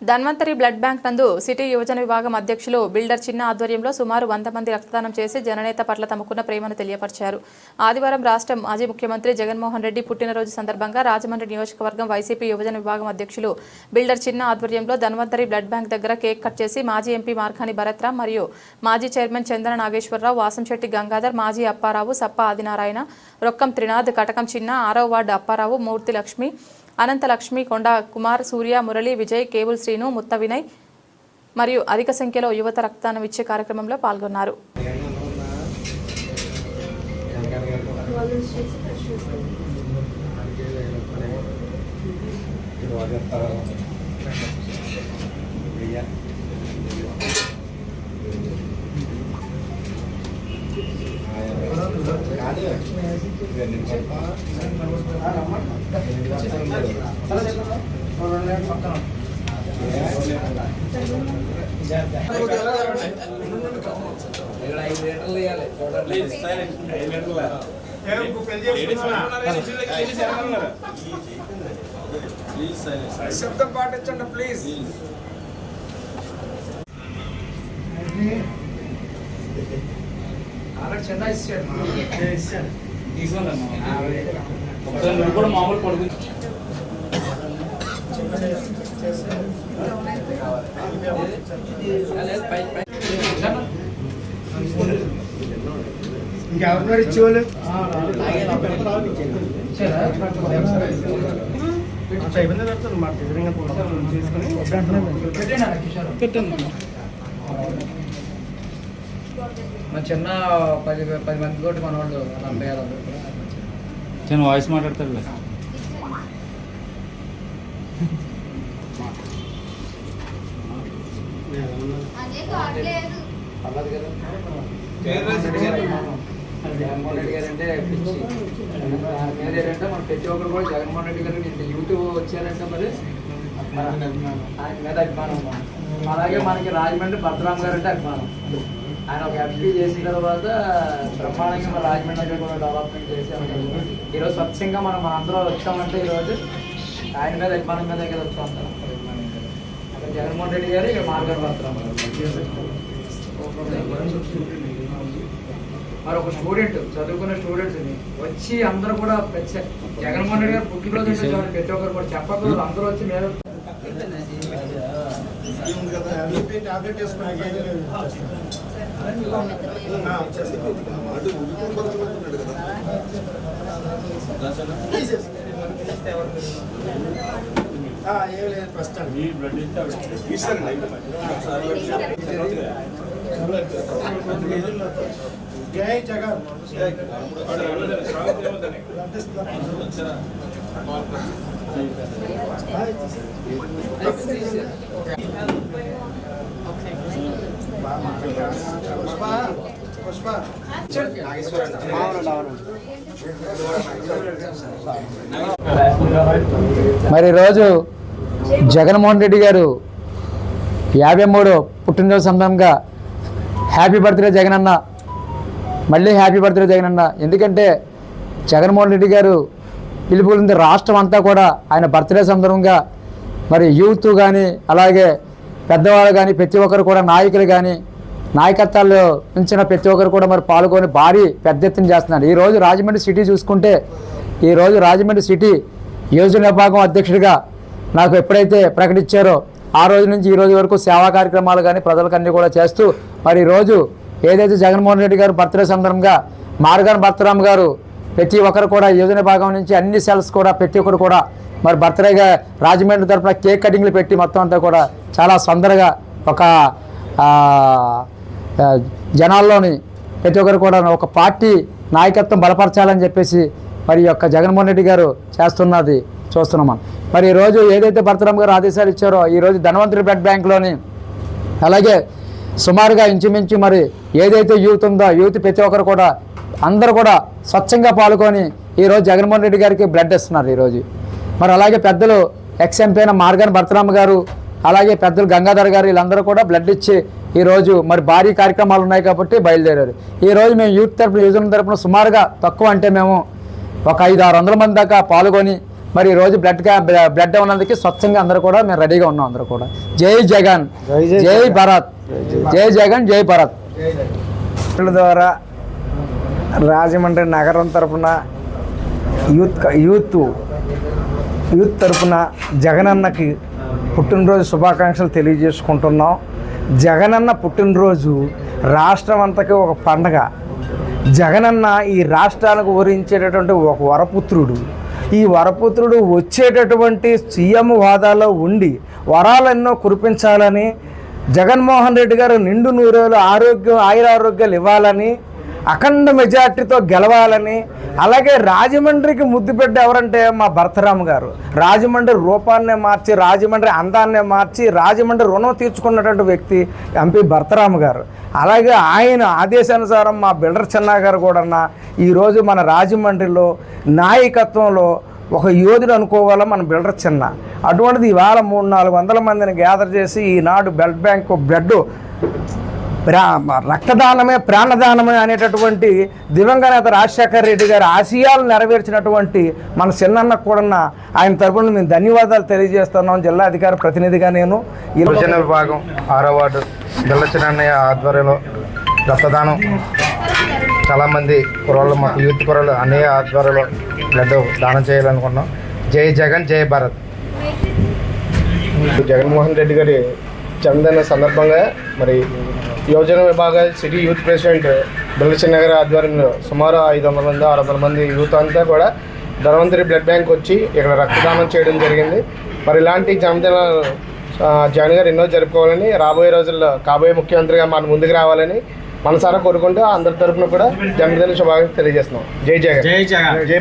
Dhanvantari blood bank నందు city యువజన విభాగం అధ్యక్షులు బిల్డర్ చిన్న ఆధ్వర్యంలో సుమారు 100 మంది రక్తదానం చేసి జననేత పట్ల తమకున్న ప్రేమను తెలియపరిచారు. ఆదివారం రాష్ట్ర మాజీ ముఖ్యమంత్రి జగన్మోహన్ రెడ్డి పుట్టినరోజు సందర్భంగా రాజమండ్రి నియోజకవర్గం వైసీపీ యువజన విభాగం అధ్యక్షులు బిల్డర్ చిన్న ఆధ్వర్యంలో ధన్వంతరి బ్లడ్ బ్యాంక్ దగ్గర కేక్ కట్ చేసి మాజీ ఎంపీ మార్కాని భరత్రామ్ మరియు మాజీ చైర్మన్ చంద్ర నాగేశ్వరరావు, వాసంశెట్టి గంగాధర్, మాజీ అప్పారావు, సప్ప ఆదినారాయణ, రొక్కం త్రినాథ్, కటకం చిన్న, 6వ వార్డు అప్పారావు, మూర్తి లక్ష్మి, అనంతలక్ష్మి, కొండ కుమార్, సూర్య, మురళి, విజయ్, కేబుల్ శ్రీను, ముత్త వినయ్ మరియు అధిక సంఖ్యలో యువత రక్తదానం ఇచ్చే కార్యక్రమంలో పాల్గొన్నారు. శబ్దం పాటించండి ప్లీజ్. చిన్న ఇచ్చాడు కూడా మామూలు పడుకు ఇంకెవరినారు ఇచ్చేవాళ్ళు అయిపోయింది పెడతాను మా ఎదురుగా తీసుకొని మా చిన్న 10 మంది తోటి మన వాళ్ళు 40 చిన్న వాయిస్ మాట్లాడతాడు. జగన్మోహన్ రెడ్డి గారు అంటే పిచ్చి. ఏంటంటే మన ప్రతి ఒక్కరు కూడా జగన్మోహన్ రెడ్డి గారు ఇంత యూట్యూబ్ వచ్చారంటే మరి ఆయన మీద అభిమానం. అలాగే మనకి రాజమండ్రి భరతరామ్ గారు అంటే అభిమానం. ఆయన ఒక ఎంపీ చేసిన తర్వాత బ్రహ్మాండంగా మన రాజమండ్రి కూడా డెవలప్మెంట్ చేసి ఈరోజు స్వచ్ఛంగా మనం అందరూ వచ్చామంటే ఈరోజు ఆయన మీద అభిమానం మీద కదా వచ్చా ఉంటాం. అక్కడ జగన్మోహన్ రెడ్డి గారు ఇక మార్గారు భరతరామ్ మరి ఒక స్టూడెంట్ చదువుకున్న స్టూడెంట్స్ వచ్చి అందరూ కూడా జగన్మోహన్ రెడ్డి గారు పుట్టినరోజు ప్రతి ఒక్కరు కూడా చెప్పకూడదు. అందరూ వచ్చి మేము జై జగన్. మరి ఈరోజు జగన్మోహన్ రెడ్డి గారు 53వ పుట్టినరోజు సందర్భంగా హ్యాపీ బర్త్డే జగనన్న, మళ్ళీ హ్యాపీ బర్త్డే జగనన్న. ఎందుకంటే జగన్మోహన్ రెడ్డి గారు పిలుపులంది రాష్ట్రం అంతా కూడా ఆయన బర్త్డే సందర్భంగా మరి యూత్ కానీ అలాగే పెద్దవాళ్ళు కానీ ప్రతి ఒక్కరు కూడా నాయకులు కానీ నాయకత్వాల్లో ఉంచిన ప్రతి ఒక్కరు కూడా మరి పాల్గొని భారీ పెద్ద ఎత్తున చేస్తున్నారు. ఈరోజు రాజమండ్రి సిటీ చూసుకుంటే ఈరోజు రాజమండ్రి సిటీ యోజన విభాగం అధ్యక్షుడిగా నాకు ఎప్పుడైతే ప్రకటించారో ఆ రోజు నుంచి ఈ రోజు వరకు సేవా కార్యక్రమాలు కానీ ప్రజలకన్నీ కూడా చేస్తూ మరి ఈరోజు ఏదైతే జగన్మోహన్ రెడ్డి గారు బర్త్డే సందర్భంగా మార్గాన్ భరతరామ్ గారు ప్రతి ఒక్కరు కూడా యోజన విభాగం నుంచి అన్ని సెల్స్ కూడా ప్రతి ఒక్కరు కూడా మరి బర్త్డేగా రాజమండ్రి తరఫున కేక్ కటింగ్లు పెట్టి మొత్తం అంతా కూడా చాలా సందరగా ఒక జనాల్లోని ప్రతి ఒక్కరు కూడా ఒక పార్టీ నాయకత్వం బలపరచాలని చెప్పేసి మరి యొక్క జగన్మోహన్ రెడ్డి గారు చేస్తున్నది చూస్తున్నాం. మరి ఈరోజు ఏదైతే భరతరామ్ గారు ఆదేశాలు ఇచ్చారో ఈరోజు ధన్వంతరి బ్లడ్ బ్యాంక్లోని అలాగే సుమారుగా ఇంచుమించు మరి ఏదైతే యూత్ ఉందో యూత్ ప్రతి ఒక్కరు కూడా అందరూ కూడా స్వచ్ఛంగా పాల్గొని ఈరోజు జగన్మోహన్ రెడ్డి గారికి బ్లడ్ ఇస్తున్నారు ఈరోజు. మరి అలాగే పెద్దలు ఎక్స్ఎంపీ అయిన మార్గాన్ భరతరామ్ గారు అలాగే పెద్దలు గంగాధర్ గారు వీళ్ళందరూ కూడా బ్లడ్ ఇచ్చి ఈరోజు మరి భారీ కార్యక్రమాలు ఉన్నాయి కాబట్టి బయలుదేరారు. ఈరోజు మేము యూత్ తరపున యువజన తరపున సుమారుగా తక్కువ అంటే మేము ఒక 500-600 మంది దాకా పాల్గొని మరి ఈరోజు బ్లడ్ ఉన్నందుకు స్వచ్ఛంగా అందరూ కూడా మేము రెడీగా ఉన్నాం. అందరూ కూడా జై జగన్, జై భారత్, జై జగన్, జై భారత్. ద్వారా రాజమండ్రి నగరం తరఫున యూత్ తరఫున జగనన్నకి పుట్టినరోజు శుభాకాంక్షలు తెలియజేసుకుంటున్నాం. జగనన్న పుట్టినరోజు రాష్ట్రం అంతకి ఒక పండగ. జగనన్న ఈ రాష్ట్రానికి ఊరించేటటువంటి ఒక వరపుత్రుడు. ఈ వరపుత్రుడు వచ్చేటటువంటి సీఎం హోదాలో ఉండి వరాలెన్నో కురిపించాలని, జగన్మోహన్ రెడ్డి గారు నిండు నూరేళ్ళు ఆయురారోగ్యాలు ఇవ్వాలని, అఖండ మెజార్టీతో గెలవాలని, అలాగే రాజమండ్రికి ముద్దు బిడ్డ ఎవరంటే మా భరతరామ్ గారు. రాజమండ్రి రూపాన్నే మార్చి, రాజమండ్రి అందాన్నే మార్చి, రాజమండ్రి రుణం తీర్చుకున్నటువంటి వ్యక్తి ఎంపీ భరతరామ్ గారు. అలాగే ఆయన ఆదేశానుసారం మా బిల్డర్ చిన్నా గారు కూడా ఈరోజు మన రాజమండ్రిలో నాయకత్వంలో ఒక యోధుడు అనుకోవాలా మన బిల్డర్ చిన్న. అటువంటిది ఇవాళ 300-400 మందిని గ్యాదర్ చేసి ఈనాడు బ్లడ్ బ్యాంకు బ్లడ్ రక్తదానమే ప్రాణదానమే అనేటటువంటి దివంగత నేత రాజశేఖర రెడ్డి గారి ఆశయాలు నెరవేర్చినటువంటి మన చిన్నన్నకు కూడా ఆయన తరపున మేము ధన్యవాదాలు తెలియజేస్తున్నాం. జిల్లా అధికారి ప్రతినిధిగా నేను యువజన విభాగం 6వ వార్డు బిల్లచిన్నయ్య ఆధ్వర్యంలో రక్తదానం చాలామంది కుర్రోళ్ళు, మాకు యూత్ కుర్రోళ్ళు అన్నయ్య ఆధ్వర్యంలో బ్లడ్ దానం చేయాలనుకున్నాం. జై జగన్, జై భారత్. జగన్మోహన్ రెడ్డి గారి జన్మదిన సందర్భంగా మరి యువజన విభాగ సిటీ యూత్ ప్రెసిడెంట్ బిల్లచిన్న గారి ఆధ్వర్యంలో సుమారు 500 మంది 600 మంది యూత్ అంతా కూడా ధన్వంతరి బ్లడ్ బ్యాంక్ వచ్చి ఇక్కడ రక్తదానం చేయడం జరిగింది. మరి ఇలాంటి జన్మదినాలు జగన్ గారు ఎన్నో జరుపుకోవాలని, రాబోయే రోజుల్లో కాబోయే ముఖ్యమంత్రిగా మన ముందుకు రావాలని మనసారా కోరుకుంటూ అందరి తరఫున కూడా జన్మదిన శుభాకాంక్షలు తెలియజేస్తున్నాం. జై జగన్, జై